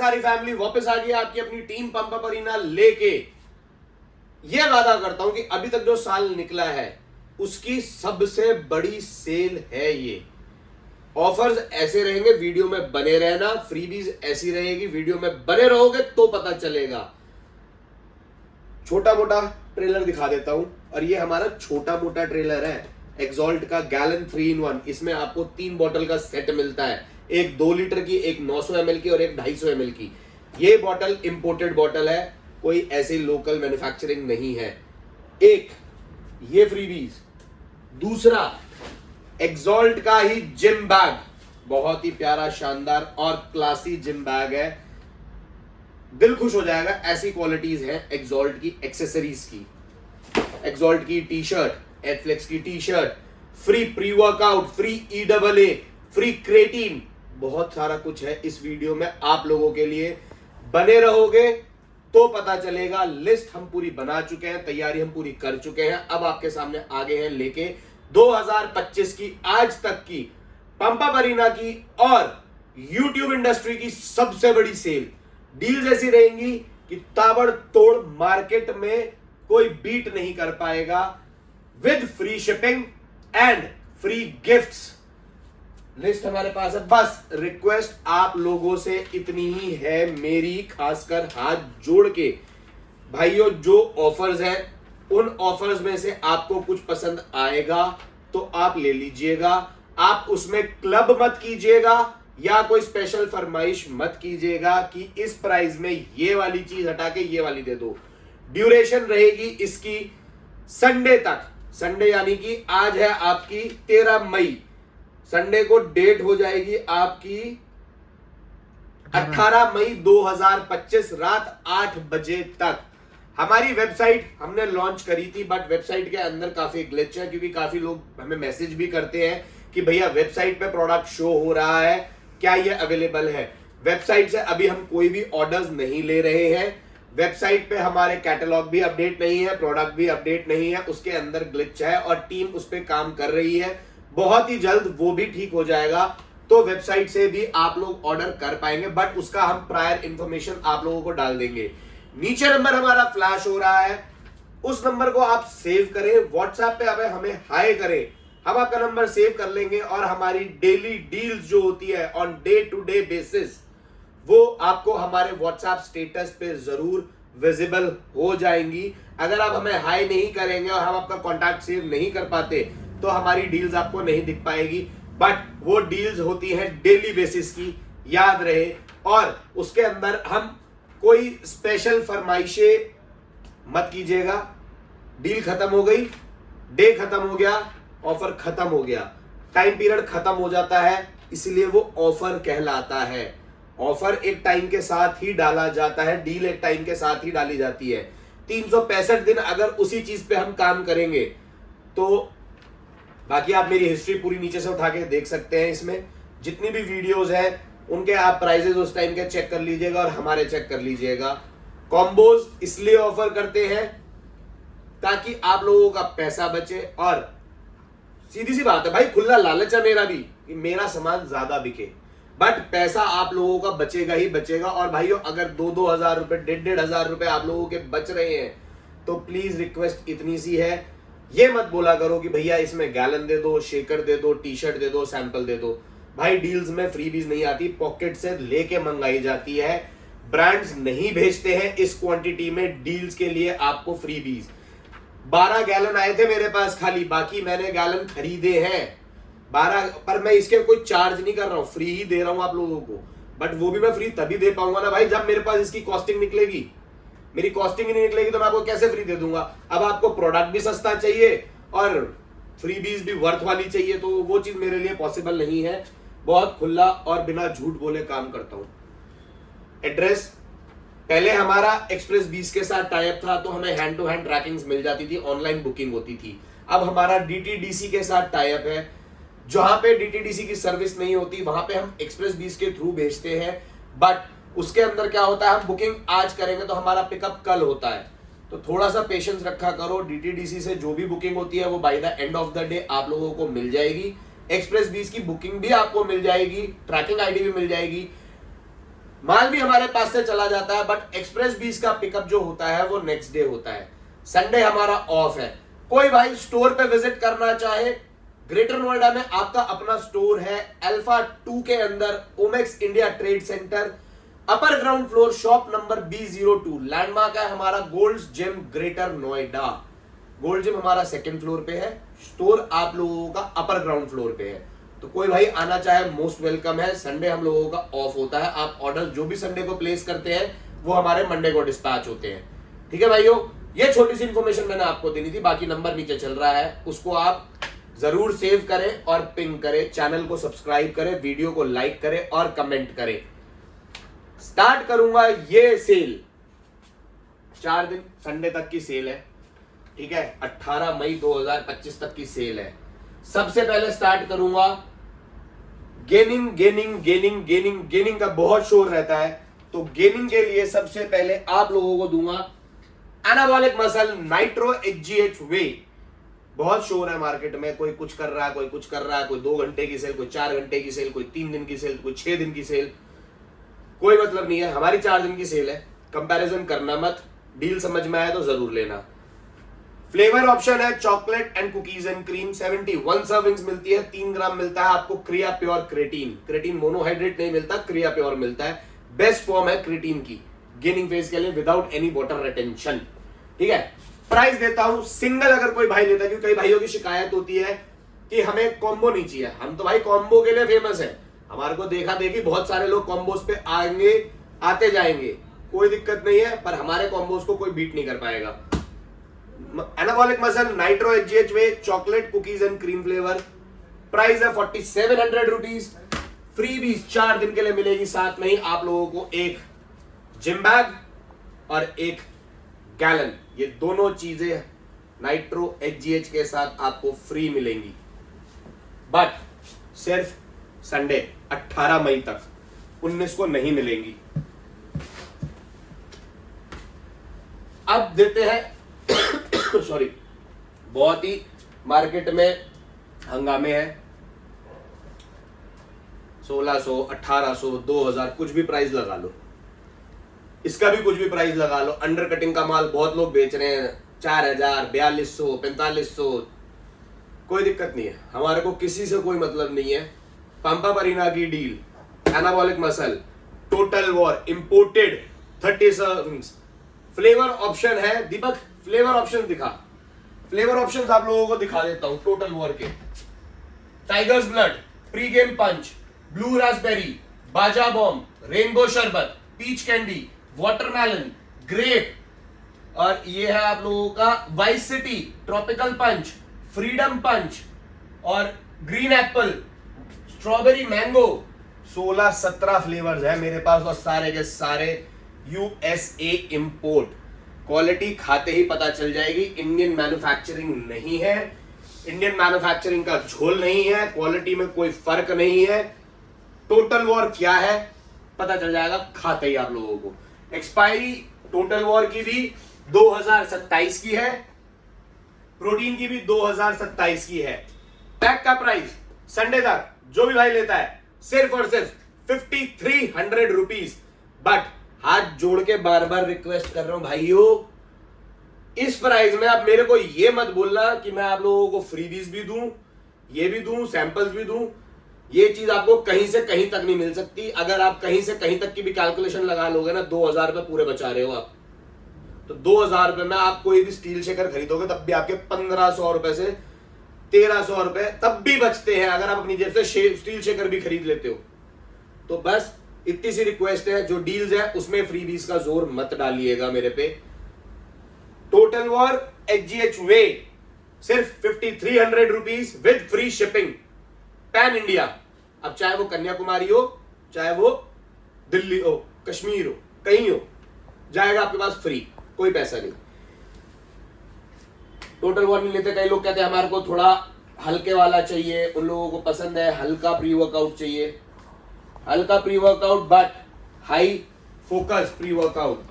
सारी फैमिली वापस आ गई आपकी अपनी टीम पंप अप अरीना लेके। यह वादा करता हूं कि अभी तक जो साल निकला है उसकी सबसे बड़ी सेल है ये। ऑफर्स ऐसे रहेंगे, वीडियो में बने रहना। फ्रीबीज ऐसी रहेगी, वीडियो में बने रहोगे तो पता चलेगा। छोटा मोटा ट्रेलर दिखा देता हूं, और ये हमारा छोटा मोटा ट्रेलर है एक्सॉल्ट का गैलन 3-in-1। इसमें आपको 3 बॉटल का सेट मिलता है, एक 2 लीटर की, एक 900 ml की और एक 250 ml की। ये बॉटल इंपोर्टेड बॉटल है, कोई ऐसी लोकल मैन्युफैक्चरिंग नहीं है। एक ये फ्रीबीज, दूसरा एक्सॉल्ट का ही जिम बैग, बहुत ही प्यारा शानदार और क्लासी जिम बैग है, दिल खुश हो जाएगा। ऐसी क्वालिटीज हैं एक्सॉल्ट की एक्सेसरीज की। एक्सॉल्ट की टी शर्ट, एथलेक्स की T shirt, free pre workout, free EAA, free creatine, बहुत सारा कुछ है इस वीडियो में आप लोगों के लिए। बने रहोगे तो पता चलेगा। लिस्ट हम पूरी बना चुके हैं, तैयारी हम पूरी कर चुके हैं। अब आपके सामने आगे हैं लेके 2025 की आज तक की पंप अप अरीना की और यूट्यूब इंडस्ट्री की सबसे बड़ी सेल। डील्स ऐसी रहेंगी कि ताबड़तोड़ मार्केट में कोई बीट नहीं कर पाएगा, with free shipping and free gifts. List हमारे पास है। बस रिक्वेस्ट आप लोगों से इतनी ही है मेरी, खासकर हाथ जोड़ के भाइयों, जो ऑफर्स हैं उन ऑफर्स में से आपको कुछ पसंद आएगा तो आप ले लीजिएगा। आप उसमें क्लब मत कीजिएगा या कोई स्पेशल फरमाइश मत कीजिएगा कि इस प्राइस में ये वाली चीज हटा के ये वाली दे दो। ड्यूरेशन रहेगी इसकी संडे तक। संडे यानी कि आज है आपकी 13 मई, संडे को डेट हो जाएगी आपकी 18 मई 2025 रात 8 बजे तक। हमारी वेबसाइट हमने लॉन्च करी थी, बट वेबसाइट के अंदर काफी ग्लिच है, क्योंकि काफी लोग हमें मैसेज भी करते हैं कि भैया वेबसाइट पे प्रोडक्ट शो हो रहा है, क्या ये अवेलेबल है। वेबसाइट से अभी हम कोई भी ऑर्डर्स नहीं ले रहे हैं। वेबसाइट पे हमारे कैटलॉग भी अपडेट नहीं है, प्रोडक्ट भी अपडेट नहीं है, उसके अंदर ग्लिच है और टीम उस पर काम कर रही है। बहुत ही जल्द वो भी ठीक हो जाएगा, तो वेबसाइट से भी आप लोग ऑर्डर कर पाएंगे, बट उसका हम प्रायर इंफॉर्मेशन आप लोगों को डाल देंगे। नीचे नंबर हमारा फ्लैश हो रहा है, उस नंबर को आप सेव करें। व्हाट्सएप पे अब हमें हाई करें, हम आपका नंबर सेव कर लेंगे और हमारी डेली डील्स जो होती है on day to day basis, वो आपको हमारे व्हाट्सएप स्टेटस पे जरूर विजिबल हो जाएंगी। अगर आप हमें हाई नहीं करेंगे और हम आपका कॉन्टैक्ट सेव नहीं कर पाते तो हमारी डील्स आपको नहीं दिख पाएगी, बट वो डील्स होती हैं डेली बेसिस की, याद रहे। और उसके अंदर हम कोई स्पेशल फरमाइशें मत कीजिएगा। डील खत्म हो गई, डे खत्म हो गया, ऑफर खत्म हो गया, टाइम पीरियड खत्म हो जाता है, इसलिए वो ऑफर कहलाता है। ऑफर एक टाइम के साथ ही डाला जाता है, डील एक टाइम के साथ ही डाली जाती है। 365 दिन अगर उसी चीज पे हम काम करेंगे तो बाकी आप मेरी हिस्ट्री पूरी नीचे से उठा के देख सकते हैं। इसमें जितनी भी वीडियोस हैं उनके आप प्राइजेस उस टाइम के चेक कर लीजिएगा और हमारे चेक कर लीजिएगा। कॉम्बोज इसलिए ऑफर करते हैं ताकि आप लोगों का पैसा बचे, और सीधी सी बात है भाई, खुला लालच है मेरा भी कि मेरा सामान ज्यादा बिके, बट पैसा आप लोगों का बचेगा ही बचेगा। और भाइयों अगर 2-2 हजार रुपए, 1,500 हजार रुपए आप लोगों के बच रहे हैं तो प्लीज रिक्वेस्ट इतनी सी है, ये मत बोला करो कि भैया इसमें गैलन दे दो, शेकर दे दो, टी शर्ट दे दो, सैंपल दे दो। भाई डील्स में फ्रीबीज नहीं आती, पॉकेट से लेके मंगाई जाती है। ब्रांड्स नहीं भेजते हैं इस क्वांटिटी में डील्स के लिए आपको फ्रीबीज। 12 गैलन आए थे मेरे पास खाली, बाकी मैंने गैलन खरीदे हैं 12, पर मैं इसके कोई चार्ज नहीं कर रहा हूं, फ्री ही दे रहा हूं आप लोगों को। बट वो भी मैं फ्री तभी दे पाऊंगा ना भाई जब मेरे पास इसकी कॉस्टिंग निकलेगी। मेरी कॉस्टिंग ही नहीं निकलेगी तो मैं आपको कैसे फ्री दे दूंगा। अब आपको प्रोडक्ट भी सस्ता चाहिए और फ्रीबीज भी वर्थ वाली चाहिए, तो वो चीज मेरे लिए पॉसिबल नहीं है। बहुत खुला और बिना झूठ बोले काम करता हूं। एड्रेस, पहले हमारा एक्सप्रेस 20 के साथ टाइप था तो हमें हैंड टू हैंड ट्रैकिंग्स मिल जाती थी, ऑनलाइन बुकिंग होती थी। अब हमारा DTDC के साथ टाइप है, जहां पे DTDC की सर्विस नहीं होती वहां पे हम एक्सप्रेस 20 के थ्रू भेजते हैं, बट उसके अंदर क्या होता है, हम बुकिंग आज करेंगे तो हमारा पिकअप कल होता है, तो थोड़ा सा पेशेंस रखा करो। DTDC से जो भी बुकिंग होती है वो by the end of the day आप लोगों को मिल जाएगी। एक्सप्रेस 20 की बुकिंग भी आपको मिल जाएगी, ट्रैकिंग आईडी भी मिल जाएगी। माल भी हमारे पास से चला जाता है, बट एक्सप्रेस बीस का पिकअप जो होता है वो नेक्स्ट डे होता है। संडे हमारा ऑफ है। कोई भाई स्टोर पे विजिट करना चाहे, ग्रेटर नोएडा में आपका अपना स्टोर है अल्फा 2 के अंदर, Omaxe India trade centre, upper ground floor, shop number B02। Landmark है हमारा gold gym greater Noida. Gold gym हमारा सेकंड फ्लोर पे है, स्टोर आप लोगों का अपर ग्राउंड फ्लोर पे है। तो कोई भाई आना चाहे मोस्ट वेलकम है। संडे हम लोगों का ऑफ होता है। आप ऑर्डर जो भी संडे को प्लेस करते हैं वो हमारे मंडे को डिस्पैच होते हैं। ठीक है भाइयों, ये छोटी सी इंफॉर्मेशन मैंने आपको देनी थी। बाकी नंबर नीचे चल रहा है, उसको आप जरूर सेव करें और पिंग करें, चैनल को सब्सक्राइब करें, वीडियो को लाइक करें और कमेंट करें। स्टार्ट करूंगा ये सेल, 4 दिन संडे तक की सेल है। ठीक है, 18 मई 2025 तक की सेल है। सबसे पहले स्टार्ट करूंगा gaining gaining gaining gaining gaining का बहुत शोर रहता है, तो गेनिंग के लिए सबसे पहले आप लोगों को दूंगा एनाबॉलिक मसल नाइट्रो HGH वे। बहुत शोर है मार्केट में, कोई कुछ कर रहा है, कोई कुछ कर रहा है, कोई 2 घंटे की सेल, कोई 4 घंटे की सेल, कोई 3 दिन की सेल, कोई 6 दिन की सेल, कोई मतलब नहीं है। हमारी 4 दिन की सेल है, कंपैरिजन करना मत, डील समझ में आया तो जरूर लेना। फ्लेवर ऑप्शन है chocolate and cookies and cream, 71 servings मिलती है, 3 ग्राम मिलता है आपको क्रिया प्योर क्रेटीन। क्रेटीन मोनोहाइड्रेट नहीं मिलता, क्रिया प्योर मिलता है। बेस्ट फॉर्म है क्रेटीन की गेनिंग फेज के लिए विदाउट एनी वाटर रिटेंशन। ठीक है, प्राइस देता हूं सिंगल अगर कोई भाई लेता है, क्योंकि कई भाइयों की शिकायत होती है कि हमें कॉम्बो नहीं चाहिए। हम तो भाई कॉम्बो के लिए फेमस है, हमारे को देखा देखी बहुत सारे लोग कॉम्बोज पे आएंगे, आते जाएंगे, कोई दिक्कत नहीं है, पर हमारे कॉम्बोज को कोई बीट नहीं कर पाएगा। Anabolic muscle nitro HGH way chocolate cookies and cream flavour, price है 4700 रुपीज। फ्री भी 4 दिन के लिए मिलेगी, साथ में ही आप लोगों को एक जिम बैग और एक गैलन, ये दोनों चीजें नाइट्रो HGH के साथ आपको फ्री मिलेंगी, बट सिर्फ संडे 18 मई तक, 19 को नहीं मिलेंगी। अब देते हैं सॉरी, बहुत ही मार्केट में हंगामे है, 1600, 1800, 2000, कुछ भी प्राइस लगा लो, इसका भी कुछ भी प्राइस लगा लो। अंडर कटिंग का माल बहुत लोग बेच रहे हैं 4000, 4200, 4500, कोई दिक्कत नहीं है, हमारे को किसी से कोई मतलब नहीं है। पंपा परीना की deal, anabolic muscle total war imported 30 servings. Flavour option है दीपक, फ्लेवर ऑप्शन दिखा, फ्लेवर ऑप्शंस आप लोगों को दिखा देता हूं टोटल वॉर के। टाइगर्स ब्लड, प्री गेम पंच, ब्लू रास्पबेरी, बाजा बॉम्ब, रेनबो शरबत, पीच कैंडी, वाटरमेलन, ग्रेप, और ये है आप लोगों का वाइस सिटी, ट्रॉपिकल पंच, फ्रीडम पंच और green Apple, strawberry mango. 16-17 flavours है मेरे पास और सारे के सारे USA इंपोर्ट। क्वालिटी खाते ही पता चल जाएगी, इंडियन मैन्युफैक्चरिंग नहीं है, इंडियन मैन्युफैक्चरिंग का झोल नहीं है, क्वालिटी में कोई फर्क नहीं है। टोटल वॉर क्या है पता चल जाएगा खाते ही आप लोगों को। एक्सपायरी टोटल वॉर की भी 2027 की है, प्रोटीन की भी 2027 की है। पैक का प्राइस संडे तक जो भी भाई लेता है सिर्फ और सिर्फ 5300 रुपीज। बट हाथ जोड़ के बार बार रिक्वेस्ट कर रहा हूं भाइयों, इस प्राइस में आप मेरे को ये मत बोलना कि मैं आप लोगों को फ्रीबीज भी दूं, ये भी दूं, सैंपल्स भी दूं। ये चीज आपको कहीं से कहीं तक नहीं मिल सकती। अगर आप कहीं से कहीं तक की भी कैलकुलेशन लगा लोगे ना, 2000 रुपए पूरे बचा रहे हो आप, तो 2000 रुपए में आप कोई भी स्टील शेकर खरीदोगे तब भी आपके 1500 रुपए से 1300 रुपए तब भी बचते हैं, अगर आप अपनी जेब से स्टील शेकर भी खरीद लेते हो। तो बस इतनी सी रिक्वेस्ट है, जो डील्स है उसमें फ्रीबीज का जोर मत डालिएगा मेरे पे। टोटल वॉर HGH वे सिर्फ 5300 rupees with free shipping, pan India. अब चाहे वो कन्याकुमारी हो, चाहे वो दिल्ली हो, कश्मीर हो, कहीं हो, जाएगा आपके पास फ्री, कोई पैसा नहीं। टोटल वॉर नहीं लेते, कई लोग कहते हैं हमारे को थोड़ा हल्के वाला चाहिए, उन लोगों को पसंद है हल्का प्री वर्कआउट चाहिए, हल्का pre workout but high focus pre workout.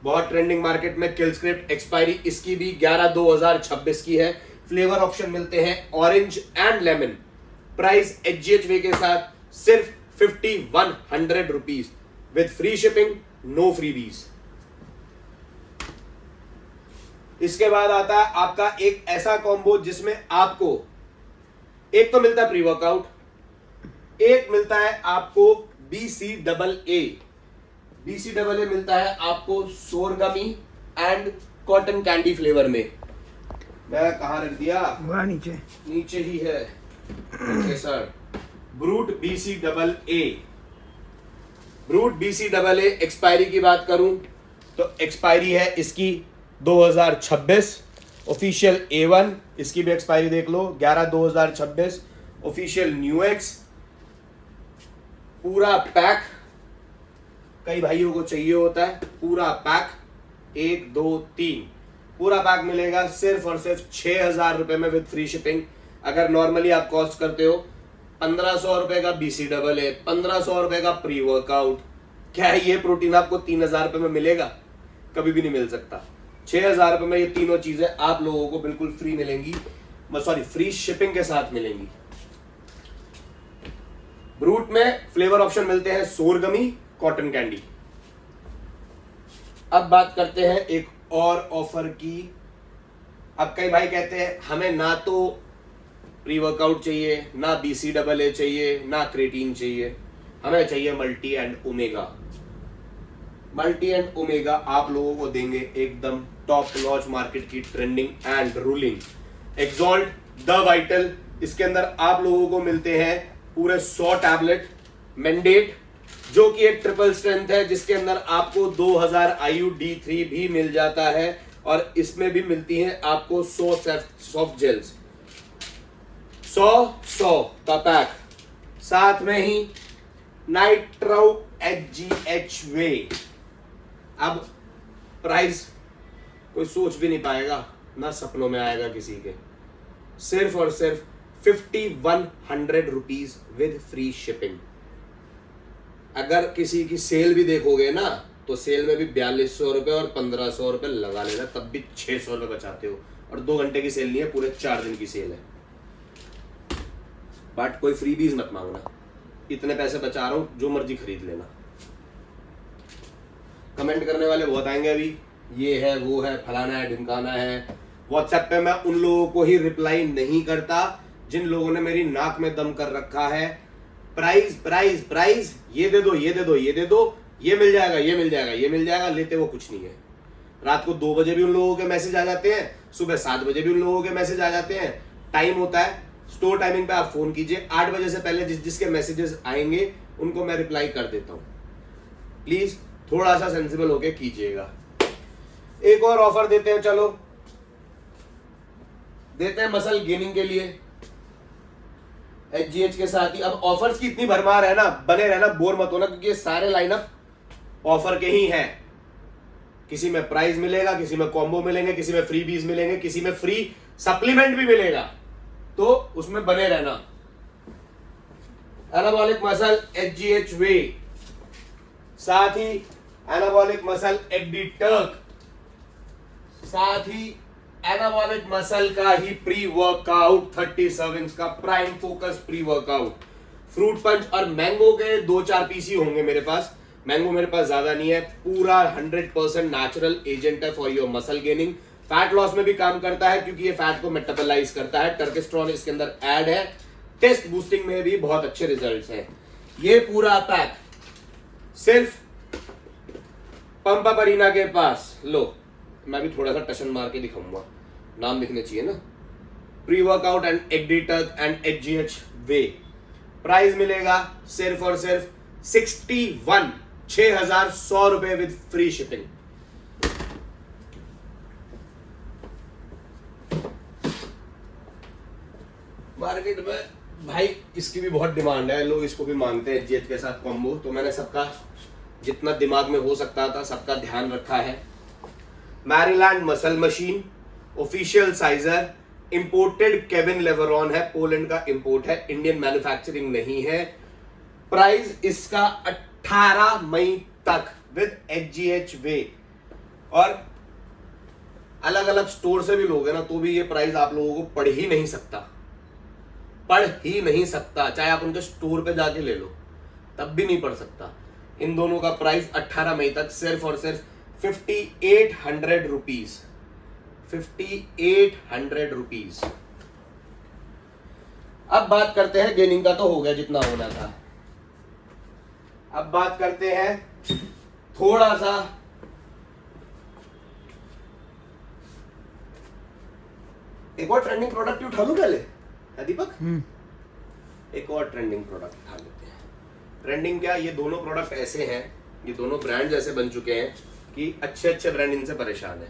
बहुत ट्रेंडिंग मार्केट में किल स्क्रिप्ट, एक्सपायरी इसकी भी 11/2026 की है। फ्लेवर ऑप्शन मिलते हैं orange and lemon. Price HGH whey के साथ सिर्फ 5100 rupees. With free shipping, no freebies. इसके बाद आता है आपका एक ऐसा कॉम्बो जिसमें आपको एक तो मिलता है प्री वर्कआउट, एक मिलता है आपको BCAA मिलता है आपको सोरगमी एंड कॉटन कैंडी फ्लेवर में। मैं कहाँ रख दिया? वहाँ नीचे नीचे ही है। Okay sir. Brute BCAA expiry की बात करूं तो एक्सपायरी है इसकी 2026। ऑफिशियल A1 इसकी भी एक्सपायरी देख लो 11/2026। ऑफिशियल न्यूएक्स पूरा पैक, कई भाइयों को चाहिए होता है पूरा पैक, 1 2 3 पूरा पैक मिलेगा सिर्फ और सिर्फ 6,000 रुपए में विद फ्री शिपिंग। अगर नॉर्मली आप कॉस्ट करते हो 1,500 रुपए का BCAA, 1,500 रुपए का प्री वर्कआउट, क्या है ये प्रोटीन आपको 3,000 रुपए में मिलेगा? कभी भी नहीं मिल सकता। 6,000 रुपए में ये तीनों चीजें आप लोगों को बिल्कुल फ्री मिलेंगी, सॉरी फ्री शिपिंग के साथ मिलेंगी। ब्रूट में फ्लेवर ऑप्शन मिलते हैं सोरगमी, कॉटन कैंडी। अब बात करते हैं एक और ऑफर की। अब कई भाई कहते हैं हमें ना तो प्री वर्कआउट चाहिए, ना BCAA चाहिए, ना क्रेटीन चाहिए, हमें चाहिए multi and omega. Multi and omega आप लोगों को देंगे एकदम टॉप नॉच मार्केट की trending and ruling exalt the vital. इसके अंदर आप लोगों को मिलते हैं पूरे 100 टैबलेट मैंडेट, जो कि एक ट्रिपल स्ट्रेंथ है, जिसके अंदर आपको 2000 IU-D3 भी मिल जाता है और इसमें भी मिलती है आपको 100 सॉफ्ट जेल्स, 100 का पैक। साथ में ही नाइट्रो HGH वे। अब प्राइस कोई सोच भी नहीं पाएगा, ना सपनों में आएगा किसी के, सिर्फ और सिर्फ 5,100 रुपीज विद फ्री शिपिंग। अगर किसी की सेल भी देखोगे ना तो सेल में भी 4,200 रुपए और 1,500 रुपए लगा लेना, तब भी 600 रुपए बचाते हो। और 2 घंटे की सेल नहीं है, पूरे 4 दिन की सेल है। बट कोई फ्रीबीज मत मांगना, इतने पैसे बचा रहा हूं, जो मर्जी खरीद लेना। कमेंट करने वाले बहुत आएंगे अभी, ये है वो है फलाना है ढिमकाना है। व्हाट्सएप पे मैं उन लोगों को ही रिप्लाई नहीं करता जिन लोगों ने मेरी नाक में दम कर रखा है। प्राइस प्राइस प्राइस, ये दे दो ये दे दो ये दे दो, ये मिल जाएगा ये मिल जाएगा ये मिल जाएगा, लेते वो कुछ नहीं है। रात को 2 बजे भी उन लोगों के मैसेज आ जाते हैं, सुबह 7 बजे भी उन लोगों के मैसेज आ जाते हैं। टाइम होता है, स्टोर टाइमिंग पे आप फोन कीजिए, 8 बजे से पहले जिसके मैसेजेस आएंगे उनको मैं रिप्लाई कर देता हूं। प्लीज थोड़ा सा सेंसिबल होके कीजिएगा। एक और ऑफर देते हैं, चलो देते हैं मसल गेनिंग के लिए HGH के साथ ही। अब ऑफर्स की इतनी भरमार है ना, बने रहना, बोर मत होना, क्योंकि ये सारे लाइनअप ऑफर के ही हैं। किसी में प्राइस मिलेगा, किसी में कॉम्बो मिलेंगे, किसी में फ्री बीज मिलेंगे, किसी में फ्री सप्लीमेंट भी मिलेगा, तो उसमें बने रहना। एनाबॉलिक मसल HGH वे, साथ ही एनाबॉलिक मसल एडी टर्क, साथ ही एनाबॉलिक मसल का ही प्री वर्कआउट 30 सर्विंग्स का prime focus pre workout. Fruit punch और मैंगो के 2-4 पीस ही होंगे मेरे पास, मैंगो मेरे पास ज्यादा नहीं है। पूरा 100% नेचुरल एजेंट है for your muscle gaining. Fat loss में भी काम करता है क्योंकि ये फैट को मेटाबोलाइज करता है। टर्केस्ट्रॉन इसके अंदर ऐड है। टेस्ट बूस्टिंग में भी बहुत अच्छे रिजल्ट्स हैं। ये पूरा पैक सिर्फ पंपा परीना के पास, लो मैं भी थोड़ा सा टशन मार के दिखाऊंगा, नाम लिखने चाहिए ना। प्री वर्कआउट एंड एडिटर्क एंड HGH वे। प्राइस मिलेगा सिर्फ और सिर्फ 6,100 रुपए विद फ्री शिपिंग। मार्केट में भाई इसकी भी बहुत डिमांड है, लोग इसको भी मांगते हैं HGH के साथ कॉम्बो। तो मैंने सबका जितना दिमाग में हो सकता था सबका ध्यान रखा है। Maryland muscle machine official scissor, imported Kevin लेवरॉन है, पोलैंड का इंपोर्ट है, इंडियन मैन्युफैक्चरिंग नहीं है। प्राइस इसका 18 मई तक विद HGH वे। और अलग अलग स्टोर से भी लोगे ना तो भी ये प्राइस आप लोगों को पड़ ही नहीं सकता, पढ़ ही नहीं सकता। चाहे आप उनके स्टोर पे जाके ले लो तब भी नहीं पढ़ सकता। इन दोनों का प्राइस 18 मई तक सिर्फ और सिर्फ 5800 रुपीज, 5800 रुपीज। अब बात करते हैं, गेनिंग का तो हो गया जितना होना था। अब बात करते हैं थोड़ा सा एक और ट्रेंडिंग प्रोडक्ट उठा लूं पहले, है दीपक? एक और ट्रेंडिंग प्रोडक्ट उठा लेते हैं। ट्रेंडिंग क्या, ये दोनों प्रोडक्ट ऐसे हैं, ये दोनों ब्रांड्स ऐसे बन चुके हैं कि अच्छे अच्छे ब्रांड इनसे परेशान है।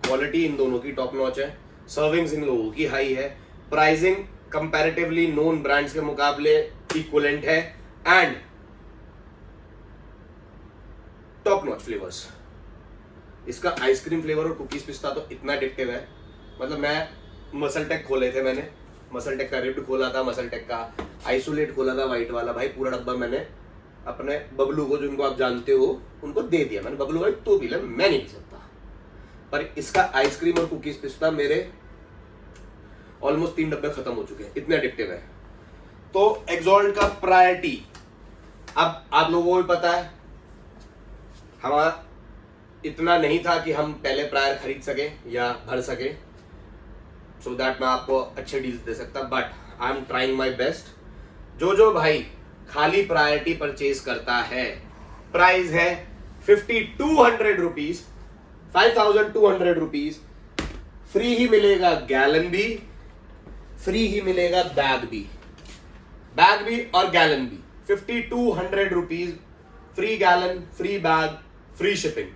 क्वालिटी इन दोनों की टॉप नॉच है, सर्विंग्स इन लोगों की हाई है, प्राइसिंग कंपैरेटिवली नोन ब्रांड्स के मुकाबले इक्विवेलेंट है, एंड टॉप नॉच फ्लेवर्स। इसका आइसक्रीम फ्लेवर और कुकीज पिस्ता तो इतना एडिक्टिव है, मतलब मैं मसल टेक खोले थे, मैंने मसल टेक का रिब्ड खोला था, मसल टेक का आइसोलेट खोला था व्हाइट वाला, भाई पूरा डब्बा मैंने अपने बबलू को, जिनको आप जानते हो, उनको दे दिया। मैंने बबलू भाई तो पी ले, मैं नहीं पी सकता। पर इसका आइसक्रीम और कुकीज पिस्ता मेरे ऑलमोस्ट 3 डब्बे खत्म हो चुके हैं, इतने एडिक्टिव है। तो एक्सॉल्ट का प्रायोरिटी, अब आप लोगों को भी पता है हमारा इतना नहीं था कि हम पहले प्रायर खरीद सके या भर सके, सो दैट मैं आपको अच्छे डील्स दे सकता, but I am trying my best. जो भाई खाली प्रायोरिटी परचेज करता है, प्राइस है 5200 रुपीज, 5200 रुपीज। फ्री ही मिलेगा गैलन भी, फ्री ही मिलेगा बैग भी, बैग भी और गैलन भी। 5200 rupees, free gallon, free bag, free shipping.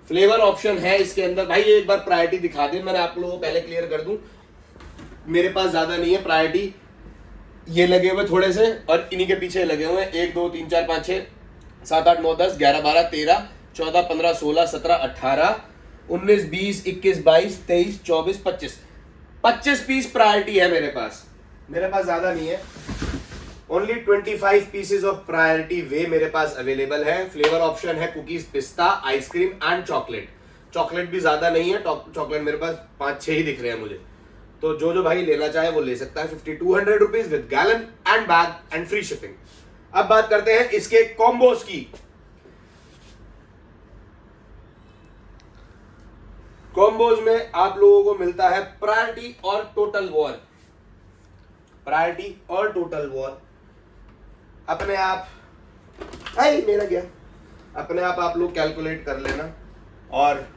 Flavour option है इसके अंदर। भाई एक बार प्रायोरिटी दिखा दे, मैंने आप लोगों को पहले क्लियर कर दूं, मेरे पास ज्यादा नहीं है प्रायोरिटी, ये लगे हुए थोड़े से और इन्हीं के पीछे लगे हुए हैं 1 2 3 4 5 6 7 8 9 10 11 12 13 14 15 16 17 18 19 20 21 22 23 24 25 25 पीस प्रायोरिटी है मेरे पास ज्यादा नहीं है। ओनली 25 पीसेज ऑफ प्रायोरिटी वे मेरे पास अवेलेबल है। फ्लेवर ऑप्शन है कुकीज, पिस्ता, आइसक्रीम एंड चॉकलेट। चॉकलेट भी ज्यादा नहीं है, चॉकलेट मेरे पास 5-6 ही दिख रहे हैं मुझे। तो जो भाई लेना चाहे वो ले सकता है। 5200 rupees with gallon and bag and free shipping. अब बात करते हैं इसके कॉम्बोज की। कॉम्बोज में आप लोगों को मिलता है प्रायोरिटी और टोटल वॉर। प्रायोरिटी और टोटल वॉर अपने आप, मेरा क्या, अपने आप लोग कैलकुलेट कर लेना। और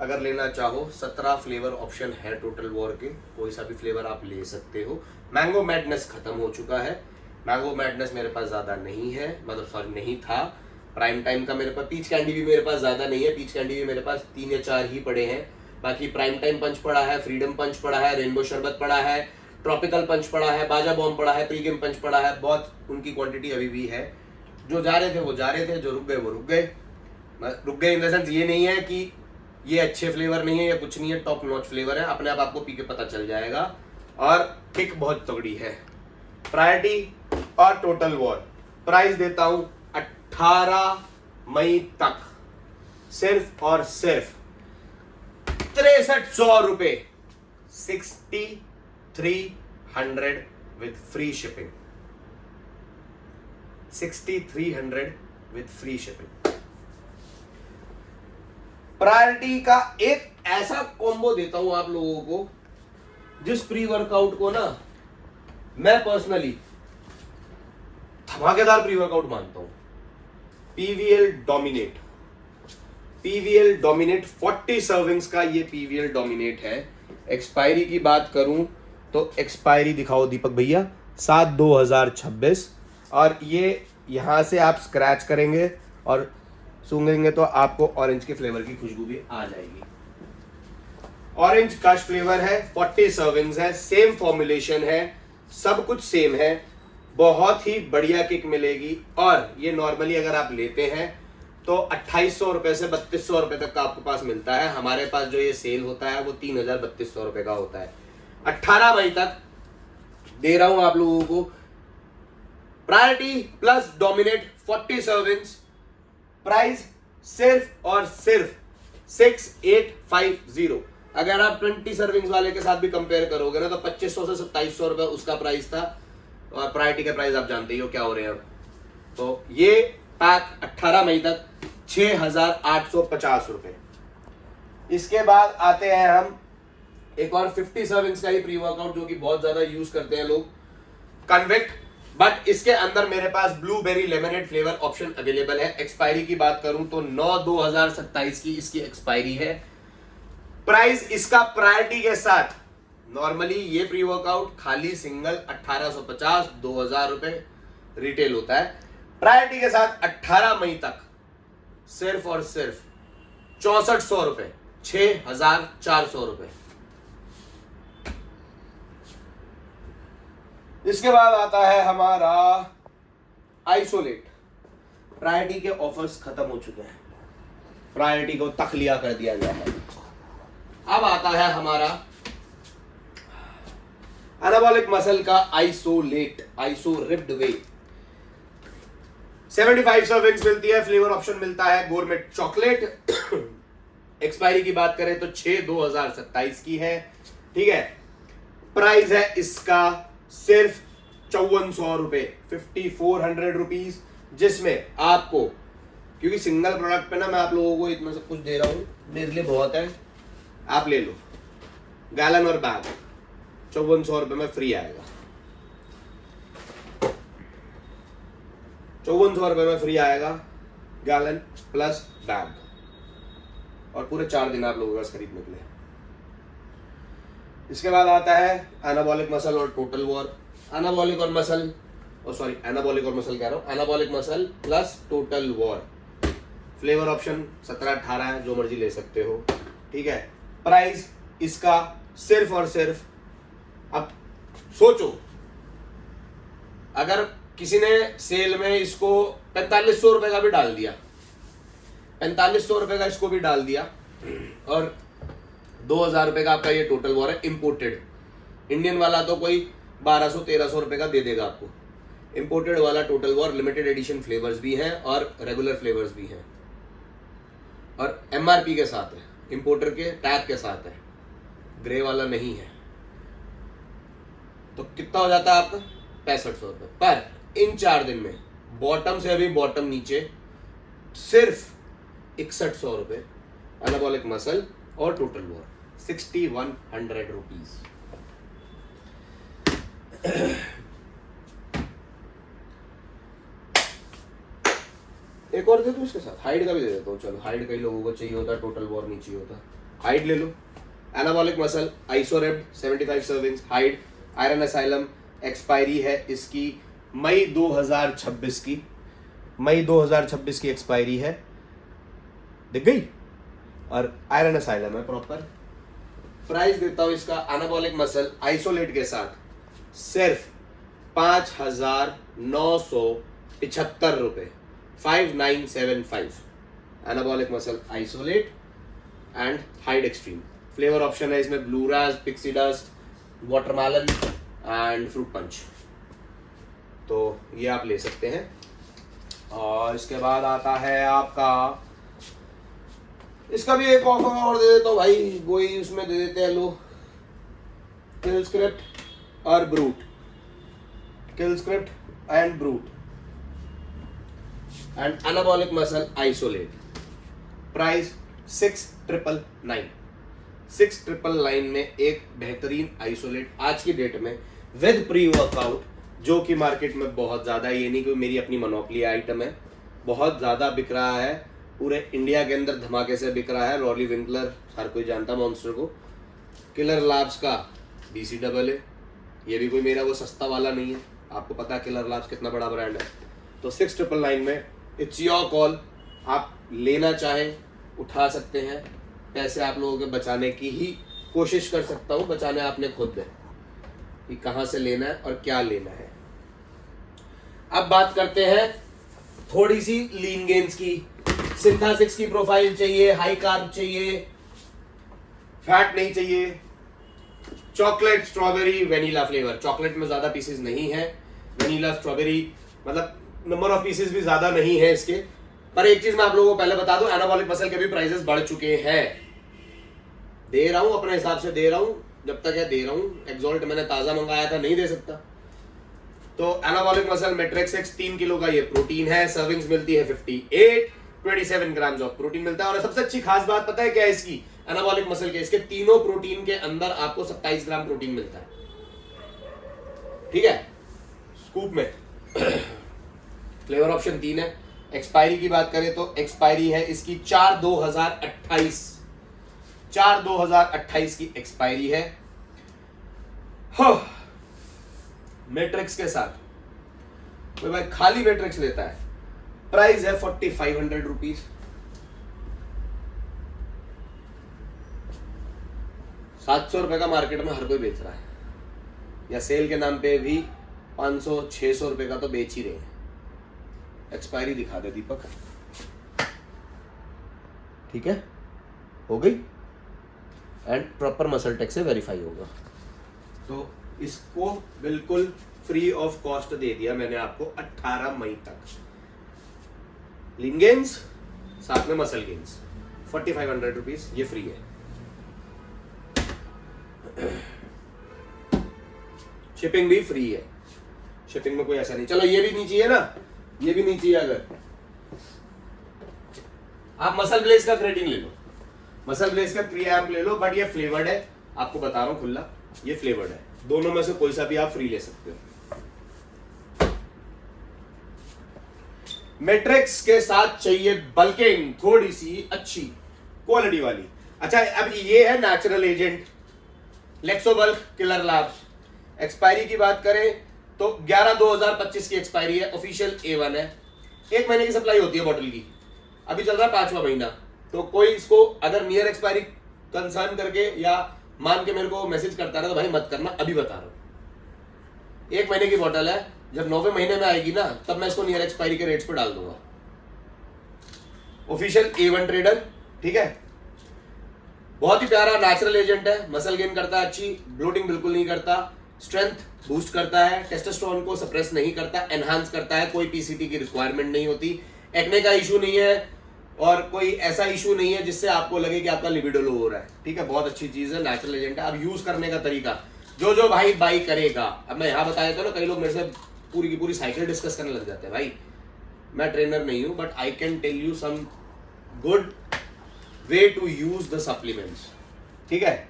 अगर लेना चाहो 17 फ्लेवर ऑप्शन है टोटल वॉर के, कोई सा भी फ्लेवर आप ले सकते हो। मैंगो मैडनेस खत्म हो चुका है, मैंगो मैडनेस मेरे पास ज्यादा नहीं है, मतलब सॉरी नहीं था। प्राइम टाइम का मेरे पास, पीच कैंडी भी मेरे पास ज्यादा नहीं है, पीच कैंडी भी मेरे पास 3 या 4 ही पड़े हैं। बाकी प्राइम टाइम पंच पड़ा है, फ्रीडम पंच पड़ा है, रेनबो शरबत पड़ा है, ट्रॉपिकल पंच पड़ा है, बाजा बॉम्ब पड़ा है, प्रीगेम पंच पड़ा है। बहुत उनकी क्वांटिटी अभी भी है। जो जा रहे थे वो जा रहे थे, जो रुक गए वो रुक गए। रुक गए इन द सेंस ये नहीं है कि ये अच्छे फ्लेवर नहीं है या कुछ नहीं है, टॉप नॉच फ्लेवर है, अपने आप आपको पी के पता चल जाएगा। और किक बहुत तगड़ी है। प्रायोरिटी और टोटल वॉर प्राइस देता हूं 18 मई तक सिर्फ और सिर्फ 6300 रुपए, 6300 with free shipping, 6300 with free shipping. Priority का एक ऐसा कॉम्बो देता हूं आप लोगों को, जिस प्री वर्कआउट को ना मैं पर्सनली धमाकेदार प्री वर्कआउट मानता हूं। PVL dominate, PVL dominate 40 servings का ये पीवीएल डोमिनेट है। एक्सपायरी की बात करूं तो एक्सपायरी दिखाओ दीपक भैया, 7/2026। और ये यहां से आप स्क्रैच करेंगे और सूंघेंगे तो आपको ऑरेंज के फ्लेवर की खुशबू भी आ जाएगी। ऑरेंज कश फ्लेवर है, 40 सर्विंग्स है, सेम फॉर्मुलेशन है, सब कुछ सेम है, बहुत ही बढ़िया किक मिलेगी। और ये नॉर्मली अगर आप लेते हैं तो 2800 रुपए से 3200 रुपए तक का आपके पास मिलता है। हमारे पास जो ये सेल होता है वो 3200 रुपए का होता है। 18 मई तक दे रहा हूं आप लोगों को priority plus dominate 40 servings, price सिर्फ और सिर्फ 6850। अगर आप 20 सर्विंग्स वाले के साथ भी कंपेयर करोगे ना तो 2500 से 2700 रुपए उसका प्राइस था। और प्रायोरिटी का प्राइस आप जानते ही हो क्या हो रहे हैं अब। तो ये पैक 18 मई तक 6,850 रुपए। इसके बाद आते हैं हम एक और 50 सर्विंग्स का ही प्री वर्कआउट जो कि बहुत ज्यादा यूज करते हैं लोग, कन्वेक्ट, बट इसके अंदर मेरे पास blueberry lemonade flavour option available है। एक्सपायरी की बात करूं तो 9/2027 की इसकी एक्सपायरी है। प्राइस इसका प्रायोरिटी के साथ, नॉर्मली ये प्री वर्कआउट खाली सिंगल 1850 2000 रुपए रिटेल होता है। प्रायोरिटी के साथ 18 मई तक सिर्फ और सिर्फ 6400 रुपए, 6400 रुपए। इसके बाद आता है हमारा आइसोलेट। प्रायोरिटी के ऑफर्स खत्म हो चुके हैं, प्रायोरिटी को तखलिया कर दिया गया है। अब आता है हमारा एनाबॉलिक मसल का आइसोलेट, आइसो रिप्ड वे। 75 सर्विंग्स मिलती है, फ्लेवर ऑप्शन मिलता है गोरमेट चॉकलेट। एक्सपायरी की बात करें तो 6/2027 की है, ठीक है। प्राइस है इसका सिर्फ 5400 रुपए, 5400 रुपीज, जिसमें आपको, क्योंकि सिंगल प्रोडक्ट पे ना मैं आप लोगों को इतना सब कुछ दे रहा हूं, मेरे लिए बहुत है, आप ले लो। गैलन और बैग 5400 रुपए में फ्री आएगा, 5400 रुपए में फ्री आएगा गैलन प्लस बैग, और पूरे 4 दिन आप लोगों के पास खरीदने के लिए। इसके बाद आता है एनाबॉलिक मसल और टोटल वॉर। एनाबॉलिक और मसल, सॉरी एनाबॉलिक और मसल कह रहा हूं, anabolic muscle plus total war. Flavour option 17-18 है, जो मर्जी ले सकते हो, ठीक है। प्राइस इसका सिर्फ और सिर्फ, अब सोचो अगर किसी ने सेल में इसको 4500 रुपए का भी डाल दिया, 4500 रुपए का इसको भी डाल दिया, और 2000 रुपए का आपका ये टोटल वॉर है इंपोर्टेड। इंडियन वाला तो कोई 1200-1300 रुपए का दे देगा आपको। इंपोर्टेड वाला total war limited edition flavours भी हैं और रेगुलर फ्लेवर्स भी हैं, और एमआरपी के साथ है, इंपोर्टर के टैग के साथ है, ग्रे वाला नहीं है। तो कितना हो जाता है आपका 6500 रुपए। पर इन 4 दिन में बॉटम से अभी बॉटम नीचे सिर्फ 6100 रुपए एनाबॉलिक मसल और टोटल वॉर 6100 रुपीज। एक और दे दो इसके साथ, हाइड का भी दे देता हूँ। चलो हाइड कई लोगों को चाहिए होता है, टोटल वॉर नहीं चाहिए होता, हाइड ले लो। एनाबॉलिक मसल आइसोरेप्ड 75 servings, Hyde iron asylum. Expiry है इसकी मई 2026 की, मई 2026 की एक्सपायरी है, दिख गई, और आयरन असाइलम है प्रॉपर। प्राइस देता हूं इसका एनाबॉलिक मसल आइसोलेट के साथ सिर्फ 5975 रुपए, 5975। Anabolic muscle isolate and Hyde extreme. Flavour option है इसमें blue razz, pixie dust, watermelon and fruit punch, तो ये आप ले सकते हैं। और इसके बाद आता है आपका, इसका भी एक ऑफर और दे देता हूँ भाई, वही उसमें दे देते हैं लोग, किल स्क्रिप्ट और brute, kill script and brute and anabolic muscle isolate. Price 6999, 6999 में एक बेहतरीन आइसोलेट आज की डेट में विद प्री वर्कआउट, जो कि मार्केट में बहुत ज्यादा, ये नहीं कि मेरी अपनी मोनोपोली आइटम है, बहुत ज्यादा बिक रहा है, पूरे इंडिया के अंदर धमाके से बिक रहा है। रॉली विंकलर हर कोई जानता मॉन्स्टर को, किलर लैब्स का BCAA, ये भी कोई मेरा वो सस्ता वाला नहीं है, आपको पता है किलर लैब्स कितना बड़ा ब्रांड है। तो 6999 में इट्स योर कॉल, आप लेना चाहें उठा सकते हैं, पैसे आप लोगों के बचाने की ही कोशिश कर सकता हूँ, बचाने आपने खुद है कि कहाँ से लेना है और क्या लेना है। अब बात करते हैं थोड़ी सी लीन गेन्स की। सिंथा 6 की प्रोफाइल चाहिए, हाई कार्ब चाहिए, फैट नहीं चाहिए, chocolate strawberry vanilla flavour. Chocolate में ज्यादा पीसेस नहीं है, वेनिला स्ट्रॉबेरी मतलब नंबर ऑफ पीसेस भी ज्यादा नहीं है इसके। पर एक चीज मैं आप लोगों को पहले बता दूं, एनाबॉलिक मसल के भी प्राइसेस बढ़ चुके हैं, दे रहा हूं अपने हिसाब से दे रहा हूं, जब तक है दे रहा हूं। एक्सॉल्ट मैंने ताजा मंगाया था, नहीं दे सकता, तो anabolic muscle matrix x 3 kilo का ये प्रोटीन है, सर्विंग्स मिलती है 58, 27 ग्राम्स ऑफ प्रोटीन मिलता है। और सबसे अच्छी खास बात पता है क्या है इसकी, एनाबॉलिक मसल के, इसके तीनों प्रोटीन के अंदर आपको 27 ग्राम प्रोटीन मिलता है, ठीक है, स्कूप में। फ्लेवर ऑप्शन 3 है। एक्सपायरी की बात करें तो एक्सपायरी है इसकी 4/2028, 4/2028 की एक्सपायरी है। मैट्रिक्स के साथ कोई भाई खाली मैट्रिक्स लेता है, प्राइस है 4500 रुपीज। ₹700 का मार्केट में हर कोई बेच रहा है, या सेल के नाम पे भी 500-600 रुपए का तो बेच ही रहे हैं। एक्सपायरी दिखा दे दीपक, ठीक है, हो गई, एंड प्रॉपर मसल टेक से वेरीफाई होगा। तो इसको बिल्कुल फ्री ऑफ कॉस्ट दे दिया मैंने आपको 18 मई तक। लीन गेन्स साथ में मसल गेन्स 4500 रुपीज, ये फ्री है। शिपिंग भी फ्री है, शिपिंग में कोई ऐसा नहीं। चलो ये भी नहीं चाहिए ना, ये भी नहीं चाहिए, अगर आप मसल ब्लेस का क्रेटिन ले लो, मसल ब्लेस का क्रियाम्प ले लो, बट ये फ्लेवर्ड है, आपको बता रहा हूं खुला, ये फ्लेवर्ड है। दोनों में से कोई सा भी आप फ्री ले सकते हो। मैट्रिक्स के साथ चाहिए बल्किंग, थोड़ी सी अच्छी क्वालिटी वाली। अच्छा, अब ये है नेचुरल एजेंट लेक्सोबल्क किलर लैब्स। एक्सपायरी की बात करें तो 11/2025 की एक्सपायरी है, ऑफिशियल A1 है। 1 महीने की सप्लाई होती है बॉटल की, अभी चल रहा है 5वां महीना। तो कोई इसको अगर नियर एक्सपायरी कंसर्न करके या मान के मेरे को मैसेज करता रहा तो भाई मत करना, अभी बता रहा हूं। 1 महीने की बॉटल है, जब 9वें महीने में आएगी ना तब मैं इसको नियर एक्सपायरी के रेट्स पे डाल दूंगा। ऑफिशियल A1 ट्रेडर, ठीक है, बहुत ही प्यारा नेचुरल एजेंट है, मसल गेन करता है अच्छी, ब्लोटिंग बिल्कुल नहीं करता, स्ट्रेंथ बूस्ट करता है, टेस्टोस्टेरोन को सप्रेस नहीं करता, एनहांस करता है, कोई पीसीटी की रिक्वायरमेंट नहीं होती, एक्ने का इशू नहीं है, और कोई ऐसा इशू नहीं है जिससे आपको लगे कि आपका लिबिडो लो हो रहा है, ठीक है, बहुत अच्छी चीज है, नेचुरल एजेंट है। अब यूज करने का तरीका जो भाई बाई करेगा, अब मैं यहाँ बताया था ना, कई लोग मेरे से पूरी की पूरी साइकिल डिस्कस करने लग जाते हैं। भाई मैं ट्रेनर नहीं हूं, but I can tell you some good way to use the supplements, ठीक है।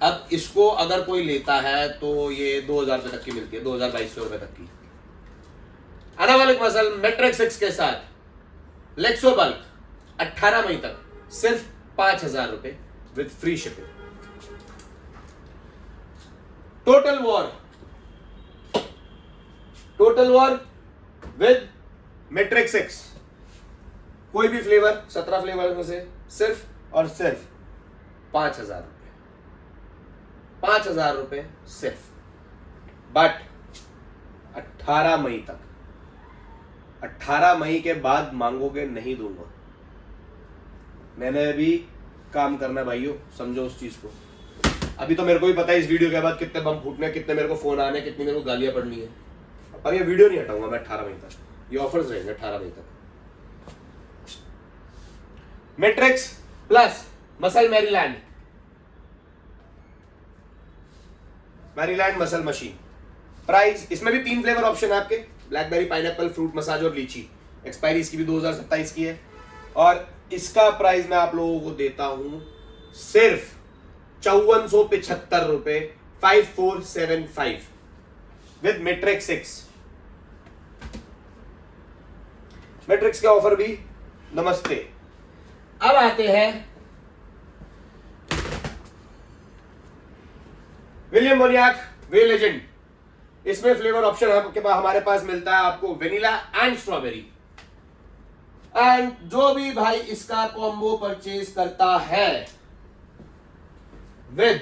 अब इसको अगर कोई लेता है तो ये 2000 रुपए तक की मिलती है, 2200 रुपए तक की। एनाबॉलिक मसल मैट्रिक्स एक्स के साथ लेक्सोबल्क 18 मई तक सिर्फ 5000 रुपए with free shipping. Total war with matrix x, कोई भी फ्लेवर 17 फ्लेवर में से सिर्फ और सिर्फ 5000 रुपए, 5000 रुपए सिर्फ, बट 18 मई तक। 18 मई के बाद मांगोगे नहीं दूंगा। मैंने अभी काम करना है भाइयों, समझो उस चीज को। अभी तो मेरे को भी पता है इस वीडियो के बाद कितने बम फूटने, कितने मेरे को फोन आने, कितनी मेरे को गालियां पड़नी है, पर ये वीडियो नहीं हटाऊंगा मैं 18 मई तक, ये ऑफर्स रहेंगे 18 मई तक। Matrix plus muscle Maryland muscle machine, price इसमें भी 3 फ्लेवर ऑप्शन है आपके, ब्लैकबेरी, पाइनएप्पल, फ्रूट मसाज और लीची। एक्सपायरी इसकी भी 2027 की है, और इसका प्राइस मैं आप लोगों को देता हूं सिर्फ 5475 रुपए, 5475 विद मैट्रिक्स एक्स। मैट्रिक्स के ऑफर भी नमस्ते। अब आते हैं विलियम मोनियाक वे लेजेंड। इसमें फ्लेवर ऑप्शन आपके पास, हमारे पास मिलता है आपको वेनिला एंड स्ट्रॉबेरी। एंड जो भी भाई इसका कॉम्बो परचेज करता है with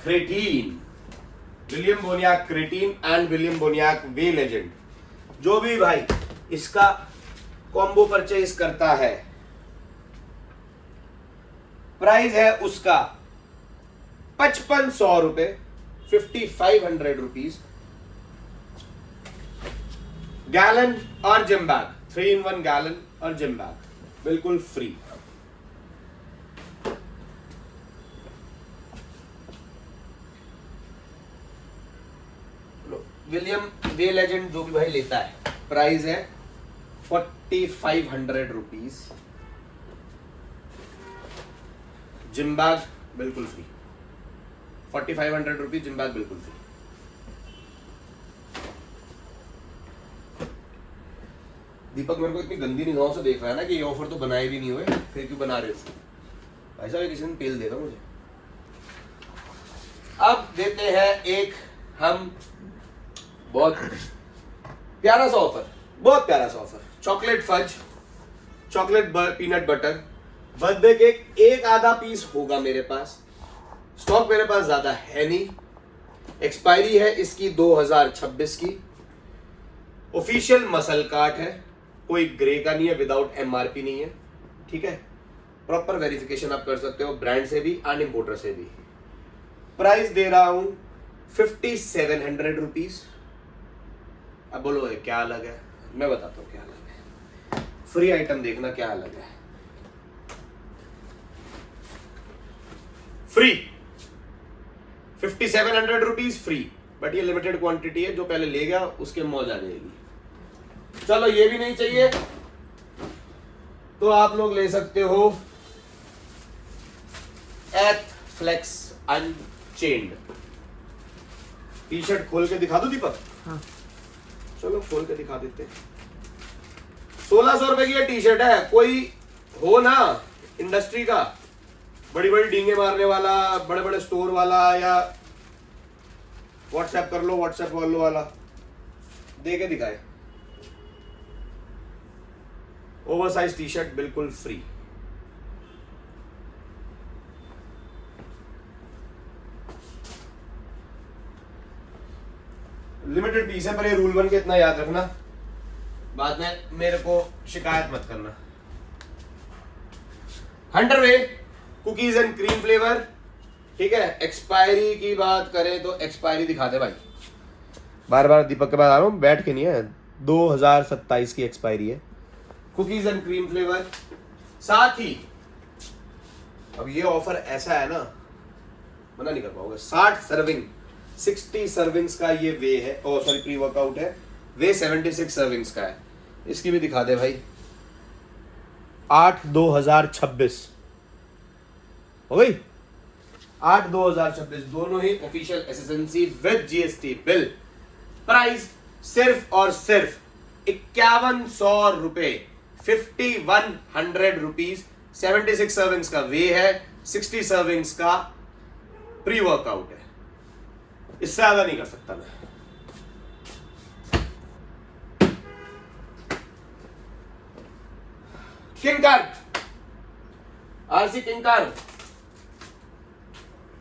creatine, William Bonac creatine and William Bonac whey legend, जो भी भाई इसका कॉम्बो परचेज करता है, प्राइस है उसका 5500 रुपए, 5500 रुपीज। गैलन और जिम बैग, 3-in-1 गैलन और जिम बैग बिल्कुल फ्री। विलियम वे लेजेंड जो भी भाई लेता है, प्राइस है 4500 रुपीज। जिम बैग बिल्कुल फ्री, 4500 रुपीज जिम बैग बिल्कुल फ्री। दीपक मेरे को इतनी गंदी निगाहों से देख रहा है ना कि ये ऑफर तो बनाए भी नहीं हुए, फिर क्यों बना रहे हो? भाई साहब किसी ने पेल देगा मुझे। अब देते हैं एक हम बहुत प्यारा सा ऑफर, बहुत प्यारा सा offer. Chocolate fudge, chocolate peanut butter, birthday cake एक आधा पीस होगा मेरे पास, स्टॉक मेरे पास ज्यादा है नहीं। एक्सपायरी है इसकी 2026 की। ऑफिशियल मसल कार्ट है, कोई ग्रे का नहीं है, विदाउट एमआरपी नहीं है, ठीक है। प्रॉपर वेरिफिकेशन आप कर सकते हो ब्रांड से भी एंड इंपोर्टर से भी। प्राइस दे रहा हूं 5700 रुपीज। अब बोलो क्या अलग है, मैं बताता हूं क्या अलग है। फ्री आइटम देखना क्या अलग है। फ्री 5700 रुपीज फ्री, बट ये लिमिटेड क्वांटिटी है, जो पहले ले गया उसके मौज आ जाएगी। चलो ये भी नहीं चाहिए तो आप लोग ले सकते हो एथफ्लेक्स अनचेन्ड टी शर्ट। खोल के दिखा दो दीपक? हाँ। चलो खोल के दिखा देते। 1600 रुपए की ये टी शर्ट है। कोई हो ना इंडस्ट्री का, बड़ी बड़ी डींगे मारने वाला, बड़े बड़े स्टोर वाला, या व्हाट्सएप कर लो, व्हाट्सएप वालों वाला, दे के दिखाए। ओवरसाइज टी शर्ट बिल्कुल फ्री। लिमिटेड पीस है, पर ये रूल 1 के इतना याद रखना, बाद में मेरे को शिकायत मत करना। हंटरवे कुकीज एंड क्रीम फ्लेवर, ठीक है। एक्सपायरी की बात करें तो एक्सपायरी दिखा दे भाई। बार बार दीपक के पास आ रहा हूं, बैठ के नहीं है। 2027 की एक्सपायरी है। Cookies and cream flavour. साथ ही अब ये ऑफर ऐसा है ना, मना नहीं कर पाओगे। 60 सर्विंग्स का ये वे है, ओ सॉरी प्री वर्कआउट है। वे 76 सर्विंग्स का है। इसकी भी दिखा दे भाई। 8/2026 हो गई। 8/2026 दोनों ही official SSNC with GST bill. Price सिर्फ और सिर्फ 5100 रुपए, 5100 रुपीज। 76 सर्विंग्स का वे है, 60 सर्विंग्स का प्री वर्कआउट है। इससे ज्यादा नहीं कर सकता मैं। किंकर, आरसी किंकर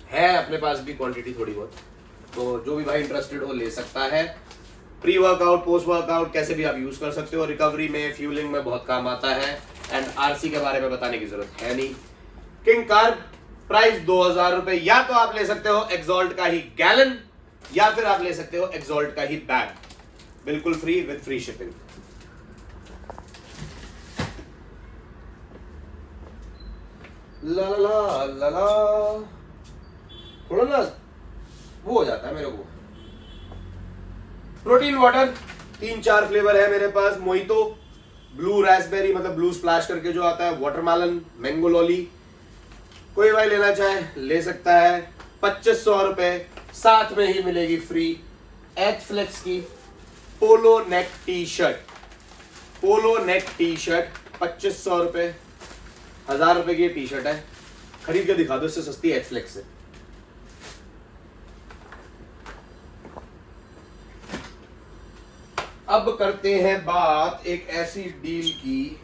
है अपने पास भी क्वांटिटी थोड़ी बहुत, तो जो भी भाई इंटरेस्टेड हो ले सकता है। प्री वर्कआउट, पोस्ट वर्कआउट कैसे भी आप यूज कर सकते हो। रिकवरी में, फ्यूलिंग में बहुत काम आता है। एंड आरसी के बारे में बताने की जरूरत है नहीं। किंग कार्ब, प्राइस 2000 रुपए। या तो आप ले सकते हो एक्सॉल्ट का ही गैलन, या फिर आप ले सकते हो एक्सॉल्ट का ही बैग, बिल्कुल फ्री विद फ्री शिपिंग। ला ला ला ला, थोड़ा ना वो हो जाता है मेरे को। प्रोटीन वाटर 3-4 फ्लेवर है मेरे पास। मोहितो, ब्लू रास्पबेरी मतलब ब्लू स्प्लैश करके जो आता है, वाटरमेलन, मैंगो लॉली। कोई भाई लेना चाहे ले सकता है। 2500 रुपए, साथ में ही मिलेगी फ्री एथफ्लेक्स की पोलो नेक टी शर्ट। पोलो नेक टी शर्ट 2500 रुपए, 1000 रुपए की टी शर्ट है। खरीद के दिखा दो, इससे सस्ती एथफ्लेक्स है। अब करते हैं बात एक ऐसी डील की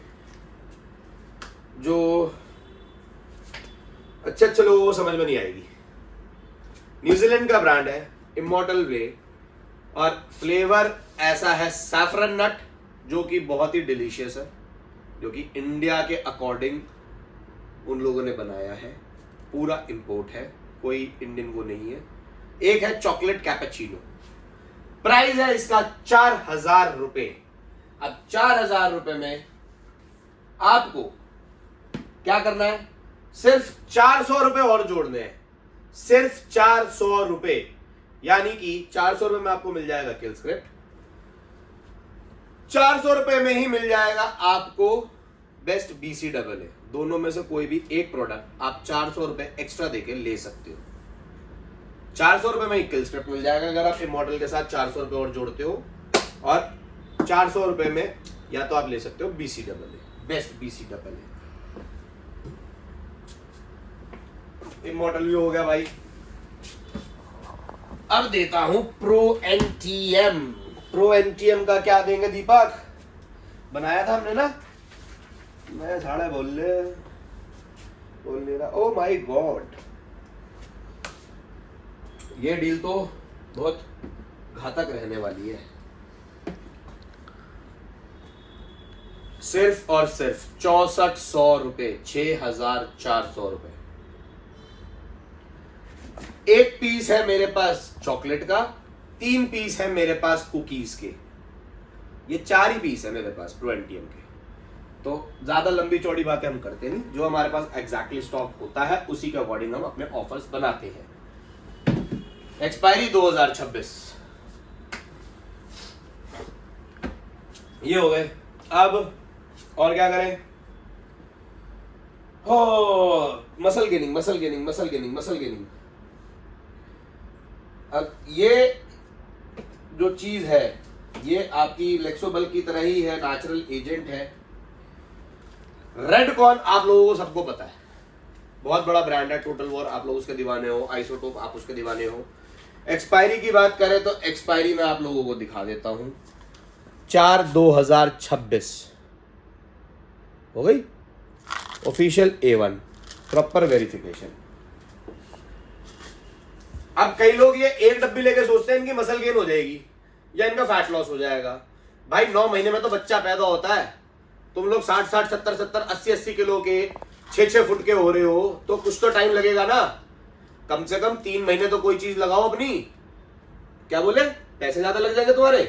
जो अच्छा चलो वो समझ में नहीं आएगी। न्यूजीलैंड का ब्रांड है इमॉर्टल वे, और फ्लेवर ऐसा है सैफरन नट, जो कि बहुत ही डिलीशियस है, जो कि इंडिया के अकॉर्डिंग उन लोगों ने बनाया है। पूरा इंपोर्ट है, कोई इंडियन वो नहीं है। एक है चॉकलेट कैपेचिनो, प्राइस है इसका 4000 रुपए। अब 4000 रुपए में आपको क्या करना है, सिर्फ 400 रुपए और जोड़ने हैं। सिर्फ 400 रुपए यानी कि 400 रुपए में आपको मिल जाएगा किल स्क्रिप्ट, 400 रुपए में ही मिल जाएगा आपको बेस्ट BC डबल है। दोनों में से कोई भी एक प्रोडक्ट आप 400 रुपए एक्स्ट्रा देके ले सकते हो। 400 रुपए में ही किल स्क्रिप्ट मिल जाएगा अगर आप इमॉर्टल के साथ 400 रुपए और जोड़ते हो, और 400 रुपए में या तो आप ले सकते हो BC डबल है, बेस्ट BC डबल है। इमॉर्टल भी हो गया भाई। अब देता हूं प्रो NTM। प्रो NTM का क्या देंगे दीपक? बनाया था हमने ना, मैं झाड़ा बोल नहीं रहा। ओ माय गॉड, ये डील तो बहुत घातक रहने वाली है। सिर्फ और सिर्फ 6400 रुपए, 6400 रुपए। एक पीस है मेरे पास चॉकलेट का, 3 पीस है मेरे पास कुकीज के, ये 4 ही पीस है मेरे पास प्रो NTM के। तो ज्यादा लंबी चौड़ी बातें हम करते नहीं, जो हमारे पास एग्जैक्टली स्टॉक होता है उसी के अकॉर्डिंग हम अपने ऑफर्स बनाते हैं। एक्सपायरी 2026, ये हो गए। अब और क्या करें? हो मसल गेनिंग। अब ये जो चीज है ये आपकी लेक्सोबल की तरह ही है, नेचुरल एजेंट है। रेडकॉन आप लोगों को सबको पता है, बहुत बड़ा ब्रांड है। टोटल वॉर आप लोग उसके दीवाने हो, आइसोटोप आप उसके दीवाने हो। एक्सपायरी की बात करें तो एक्सपायरी मैं आप लोगों को दिखा देता हूं, 4/2026 हो गई। Official A1 proper verification. अब कई लोग ये एक डब्बी लेके सोचते हैं इनकी मसल गेन हो जाएगी या इनका फैट लॉस हो जाएगा। भाई 9 महीने में तो बच्चा पैदा होता है। तुम लोग 60, 70, 80 किलो के 6 फुट के हो रहे हो तो कुछ तो टाइम लगेगा ना। कम से कम 3 महीने तो कोई चीज लगाओ अपनी। क्या बोले? पैसे ज्यादा लग जाएंगे तुम्हारे।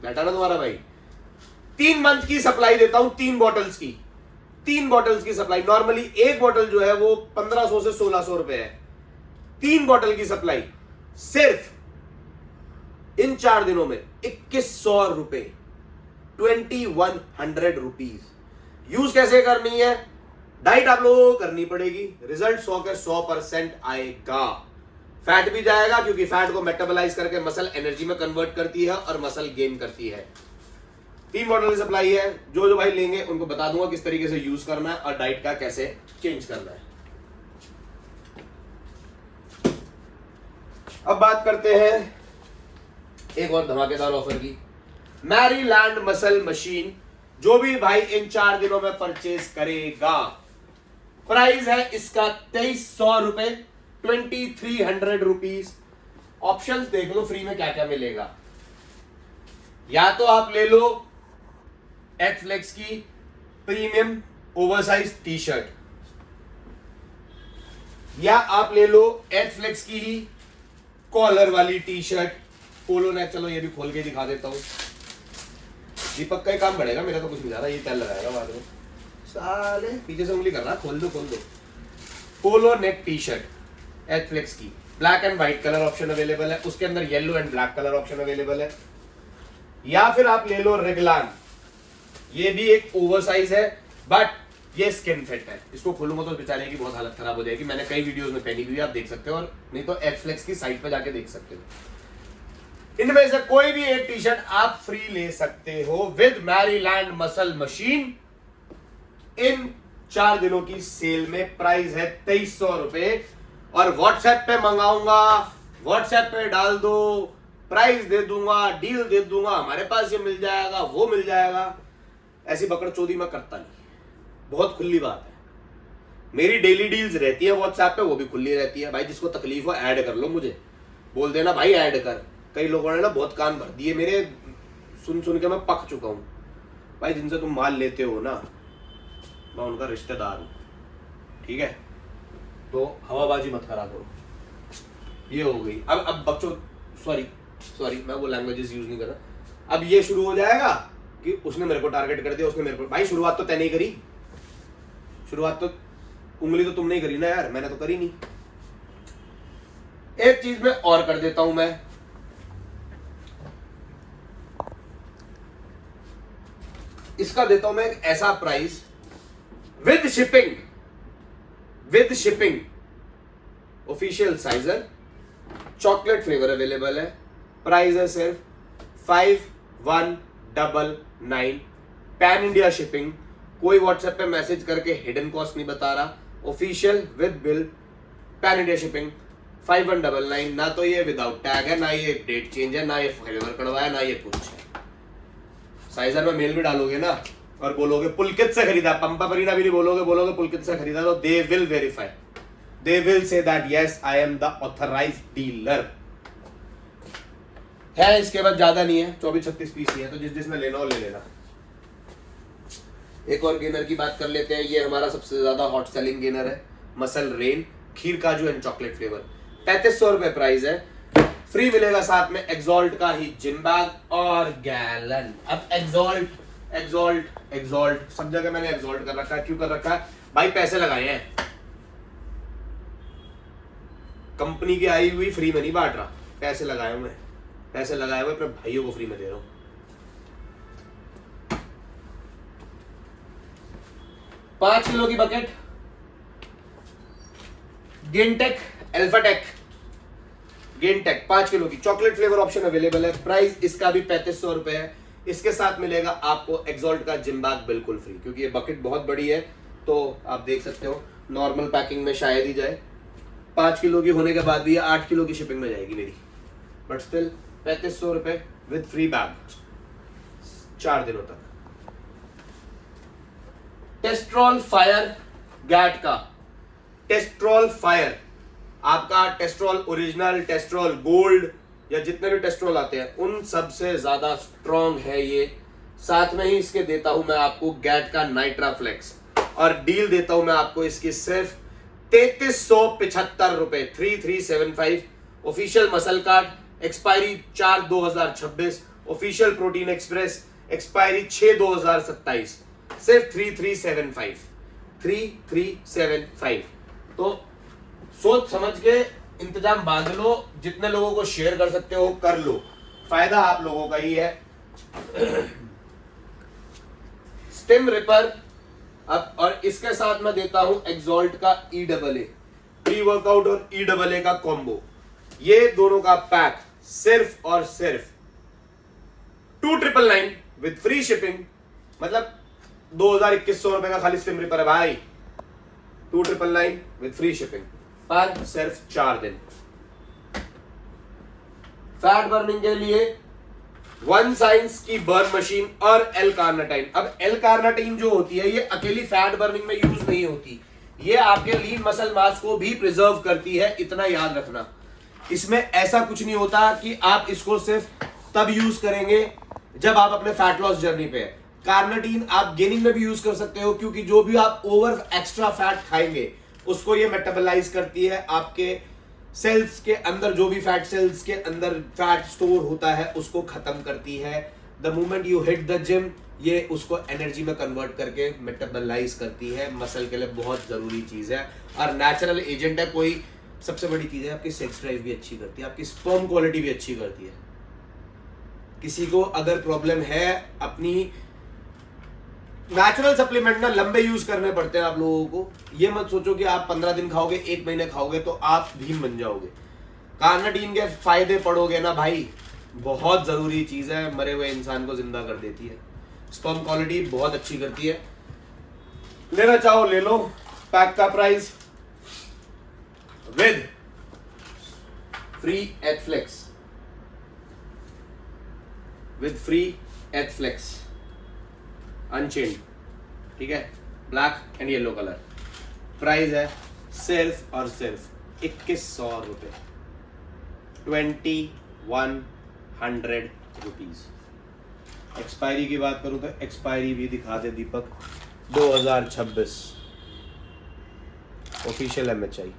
बैठा ना तुम्हारा भाई। 3 मंथ की सप्लाई देता हूं, 3 बॉटल्स की सप्लाई। नॉर्मली एक बॉटल जो है वो 1500 से 1600 रुपए है। 3 बॉटल की सप्लाई सिर्फ इन 4 दिनों में 2100 रुपए, 2100 रुपीज। यूज कैसे करनी है? डाइट आप लोगों को करनी पड़ेगी, रिजल्ट 100 के 100% आएगा। फैट भी जाएगा क्योंकि फैट को मेटाबोलाइज करके मसल एनर्जी में कन्वर्ट करती है और मसल गेन करती है। 3 बॉटल की सप्लाई है। जो भाई लेंगे उनको बता दूंगा किस तरीके से यूज करना है और डाइट का कैसे चेंज करना है। अब बात करते हैं एक और धमाकेदार ऑफर की। मैरीलैंड मसल मशीन, जो भी भाई इन 4 दिनों में परचेज करेगा, प्राइस है इसका 2300 रुपए, 2300 रुपीज। ऑप्शंस देख लो फ्री में क्या क्या मिलेगा। या तो आप ले लो एथफ्लेक्स की प्रीमियम ओवरसाइज टी शर्ट, या आप ले लो एथफ्लेक्स की ही कॉलर वाली टी शर्ट, पोलो नेक। चलो ये भी खोल के दिखा देता हूं। दीपक का ही काम बढ़ेगा, मेरा तो कुछ नहीं जा रहा। ये तेल लगाएगा बाद में। साले पीछे से उंगली कर रहा। खोल दो। पोलो नेक टी शर्ट एथफ्लेक्स की, black and white colour option available है, उसके अंदर yellow and black colour option available है। या फिर आप ले लो रेगलान, ये भी एक ओवरसाइज है बट ये स्किन फिट है। इसको खोलूंगा तो बेचारे की बहुत हालत खराब हो जाएगी। मैंने कई वीडियोस में पहनी हुई आप देख सकते हो, और नहीं तो एथफ्लेक्स की साइट पे जाके देख सकते हो। इनमें से कोई भी एक टी शर्ट आप फ्री ले सकते हो विद मैरीलैंड मसल मशीन। इन 4 दिनों की सेल में प्राइस है 2300 रुपए, और व्हाट्सएप पे मंगाऊंगा, व्हाट्सएप पे डाल दो, प्राइस दे दूंगा, डील दे दूंगा, हमारे पास ये मिल जाएगा, वो मिल जाएगा। ऐसी बकरचोदी मैं करता नहीं, बहुत खुली बात है। मेरी डेली डील्स रहती है व्हाट्सएप पे, वो भी खुली रहती है। भाई जिसको तकलीफ हो ऐड कर लो, मुझे बोल देना भाई ऐड कर। कई लोगों ने ना बहुत कान भर दिए मेरे, सुन के मैं पक चुका हूं। भाई जिनसे तुम माल लेते हो ना, मैं उनका रिश्तेदार हूं, ठीक है? तो हवाबाजी मत करा करो। ये हो गई। अब बच्चों सॉरी मैं वो लैंग्वेजेस यूज नहीं कर रहा। अब ये शुरू हो जाएगा कि उसने मेरे को टारगेट कर दिया, उसने मेरे को। भाई शुरुआत तो तैने ही करी, शुरुआत तो उंगली तो तुमने ही करी ना यार, मैंने तो करी नहीं। एक चीज में और कर देता हूं, मैं इसका देता हूं मैं एक ऐसा price with shipping, official scissor, chocolate flavour available है, प्राइस है सिर्फ 5199, पैन इंडिया शिपिंग, कोई व्हाट्सएप पे मैसेज करके हिडन कॉस्ट नहीं बता रहा, official with bill, pan India shipping 5199। ना तो ये विदाउट टैग है, ना ये डेट चेंज है, ना ये फ्लेवर कड़वा है, ना ये कुछ है। साइजर में मेल भी डालोगे ना और बोलोगे पुलकित से खरीदा, पंपा परीना भी नहीं बोलोगे पुलकित से खरीदा, तो they will verify, they will say that yes I am the authorised dealer है। इसके बाद ज्यादा नहीं है, 24-36 पीस ही है, तो जिसने लेना हो ले लेना। एक और गेनर की बात कर लेते हैं, ये हमारा सबसे ज्यादा हॉट सेलिंग गेनर है, मसल रेन, खीर काजू एंड चॉकलेट फ्लेवर, 3500 रुपए प्राइस है। फ्री मिलेगा साथ में एक्सॉल्ट का ही जिम बैग और गैलन। अब एक्सॉल्ट सब जगह मैंने एक्सॉल्ट कर रखा है, क्यों कर रखा है भाई? पैसे लगाए हैं, कंपनी की आई हुई फ्री में नहीं बांट रहा, पैसे लगाए हुए अपने भाइयों को फ्री में दे रहा हूं। पांच किलो की बकेट गेनटेक अल्फाटेक, 5 किलो की चॉकलेट फ्लेवर ऑप्शन अवेलेबल है, प्राइस इसका भी 3500 रुपए है। इसके साथ मिलेगा आपको एक्सॉल्ट का जिम बैग बिल्कुल फ्री, क्योंकि ये बकेट बहुत बड़ी है, तो आप देख सकते हो नॉर्मल पैकिंग में शायद ही जाए, 5 किलो की होने के बाद भी 8 किलो की शिपिंग में जाएगी मेरी, बट स्टिल 3500 रुपए विद फ्री बैग 4 दिनों तक। टेस्ट्रॉल फायर गैट का, टेस्ट्रॉल फायर, आपका टेस्ट्रॉल ओरिजिनल, टेस्ट्रॉल गोल्ड या जितने भी टेस्ट्रॉल आते हैं उन सबसे ज्यादा स्ट्रॉन्ग है ये। साथ में ही इसके देता हूं मैं आपको गैट का नाइट्रा फ्लेक्स, और डील देता हूं मैं आपको इसकी सिर्फ 3375 रुपए, 3375। Official muscle card, expiry 4/2026, official protein express, expiry 6/2027, सिर्फ 3375। तो सोच समझ के इंतजाम बांध लो, जितने लोगों को शेयर कर सकते हो कर लो, फायदा आप लोगों का ही है। स्टिम रिपर, अब और इसके साथ मैं देता हूं एक्सॉल्ट का EAA, प्री वर्कआउट और EAA का कॉम्बो, ये दोनों का पैक सिर्फ और सिर्फ 2999 विद फ्री शिपिंग, मतलब 2100 रुपए का खाली स्टिम रिपर है भाई, 2999 विद फ्री शिपिंग पर सिर्फ 4 दिन। फैट बर्निंग के लिए वन साइंस की बर्न मशीन और एल कार्नाटाइन। अब एल कार्नाटाइन जो होती है ये अकेली फैट बर्निंग में यूज नहीं होती, ये आपके लीन मसल मास को भी प्रिजर्व करती है, इतना याद रखना। इसमें ऐसा कुछ नहीं होता कि आप इसको सिर्फ तब यूज करेंगे जब आप अपने फैट लॉस जर्नी पे है। कार्नाटीन आप गेनिंग में भी यूज कर सकते हो, क्योंकि जो भी आप ओवर एक्स्ट्रा फैट खाएंगे उसको ये मेटाबोलाइज करती है, आपके सेल्स के अंदर जो भी फैट सेल्स के अंदर फैट स्टोर होता है उसको खत्म करती है। The moment you hit the gym ये उसको एनर्जी में कन्वर्ट करके मेटाबोलाइज करती है, मसल के लिए बहुत जरूरी चीज है और नेचुरल एजेंट है। कोई सबसे बड़ी चीज है, आपकी सेक्स ड्राइव भी अच्छी करती है, आपकी स्पर्म क्वालिटी भी अच्छी करती है। किसी को अगर प्रॉब्लम है, अपनी नेचुरल सप्लीमेंट ना लंबे यूज करने पड़ते हैं आप लोगों को, ये मत सोचो कि आप 15 दिन खाओगे 1 महीने खाओगे तो आप भीम बन जाओगे। कार्नाटीन के फायदे पड़ोगे ना भाई, बहुत जरूरी चीज है, मरे हुए इंसान को जिंदा कर देती है, स्पर्म क्वालिटी बहुत अच्छी करती है। लेना चाहो ले लो, पैक का price with free egg flex, with free egg flex unchained, ठीक है, black and yellow colour, price है सिर्फ और सिर्फ 2100 रुपए, 2100 रुपीज। एक्सपायरी की बात करूं तो एक्सपायरी भी दिखा दे दीपक, 2026 ऑफिशियल MHI।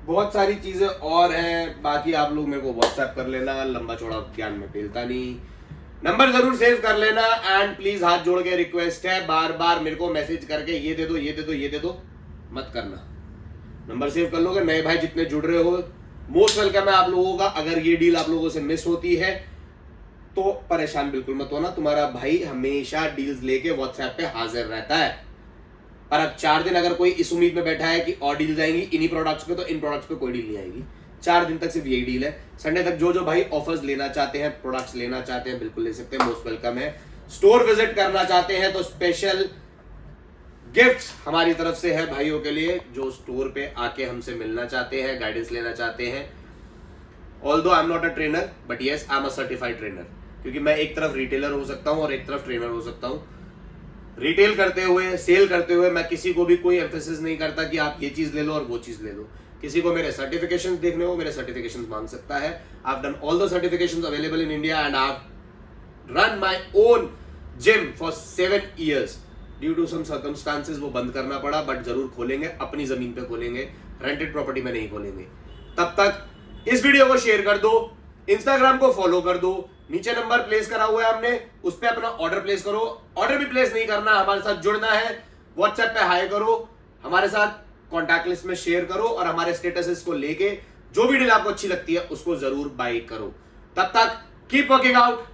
बहुत सारी चीजें और हैं, बाकी आप लोग मेरे को व्हाट्सएप कर लेना, लंबा चौड़ा ज्ञान में पेलता नहीं। नंबर जरूर सेव कर लेना। एंड प्लीज हाथ जोड़ के रिक्वेस्ट है, बार बार मेरे को मैसेज करके ये दे दो ये दे दो ये दे दो मत करना। नंबर सेव कर लोगे। नए भाई जितने जुड़ रहे हो, मोस्ट वेलकम है आप लोगों का। अगर ये डील आप लोगों से मिस होती है तो परेशान बिल्कुल मत होना, तुम्हारा भाई हमेशा डील्स लेके व्हाट्सएप पे हाजिर रहता है। पर अब 4 दिन अगर कोई इस उम्मीद में बैठा है कि और डील्स आएंगी इन्हीं प्रोडक्ट्स पे, तो इन प्रोडक्ट्स पे कोई डील नहीं आएगी। 4 दिन तक सिर्फ यही डील है। संडे तक जो जो भाई ऑफर्स लेना चाहते हैं, प्रोडक्ट्स लेना चाहते हैं, बिल्कुल ले सकते हैं, मोस्ट वेलकम है। स्टोर विजिट करना चाहते हैं तो स्पेशल गिफ्ट्स हमारी तरफ से है भाइयों के लिए, जो स्टोर पे आके हमसे मिलना चाहते हैं, गाइडेंस लेना चाहते हैं। Although I am not a trainer but yes I am a certified trainer, क्योंकि मैं एक तरफ रिटेलर हो सकता हूं और एक तरफ ट्रेनर हो सकता हूं। रिटेल करते हुए, सेल करते हुए मैं किसी को भी कोई एम्फेसिस नहीं करता कि आप ये चीज ले लो और वो चीज ले लो। किसी को मेरे सर्टिफिकेशंस देखने हो, मेरे सर्टिफिकेशंस मांग सकता है। I have done all the certifications available in India and I have run my own gym for 7 years। Due to some circumstances वो बंद करना पड़ा, बट जरूर खोलेंगे, अपनी जमीन पे खोलेंगे, रेंटेड प्रॉपर्टी में नहीं खोलेंगे। तब तक इस वीडियो को शेयर कर दो, इंस्टाग्राम को फॉलो कर दो, नीचे नंबर प्लेस करा हुआ है हमने, उस पे अपना ऑर्डर प्लेस करो। ऑर्डर भी प्लेस नहीं करना, हमारे साथ जुड़ना है, व्हाट्सएप पे हाई करो, हमारे साथ कॉन्टैक्ट लिस्ट में शेयर करो और हमारे स्टेटसेस को लेके जो भी डील आपको अच्छी लगती है उसको जरूर बाय करो। तब तक keep working out,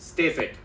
stay fit.